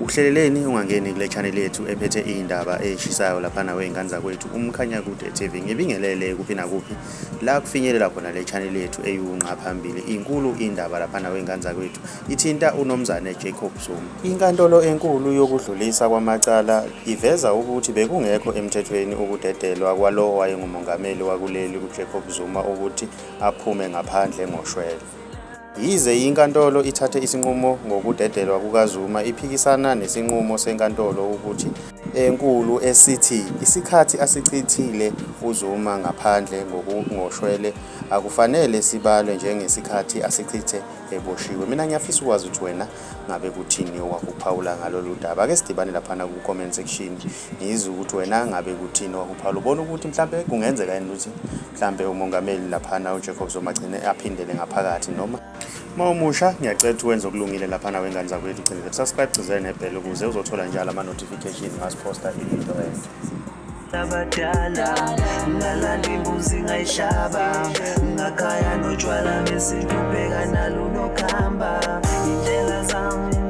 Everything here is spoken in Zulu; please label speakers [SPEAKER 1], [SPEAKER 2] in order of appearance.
[SPEAKER 1] Uhleleleni ungangeni kule channel yethu ephethe indaba eshisayo lapha nawe ingane zakwethu uMkhanyakude TV. Ngibingelele kuphi nakuphi la kufinyelela khona le channel yethu eyunqa phambili. Inkulu indaba lapha nawe ingane zakwethu ithinta uNomzane Jacob Zuma. Inkantolo enkulu yokudlulisa kwamacala iveza ukuthi bekungekho emthethweni ukudedelwa kwalo wayengumongameli wakuleli uJacob Zuma ukuthi aphume ngaphandle ngoshwele. Yize inkantolo ithathe isinqumo ngokudedelwa kukaZuma iphikisana nesinqumo senkantolo ukuthi enkulu esithi isikhathi asichithile uZuma ngaphandle ngoshwele akufanele sibalwe njengesikhathi asichithe eboshiwe. Mina ngiyafisa ukwazi ukuthi wena ngabe kuthini wakuphawula ngalolu daba. Ake sidibane lapha ku comment section ngizwe ukuthi wena ngabe kuthini wakuphawula. Ubona ukuthi mhlambe kungenzeka yini ukuthi mhlambe umongameli lapha uJacob Zuma agcine aphindele ngaphakathi noma mawumusha ngiyacela ukuthi wenze okulungile lapha nawe ingane zakwethu ugcine subscribe gcizele nebhele ukuze uzothola njalo ama notification ngasiposta into entsha.
[SPEAKER 2] Abadala ngalanda imbuzi ngayishaba ngakhaya notshwala besintu bheka nalo nokhamba indlela zami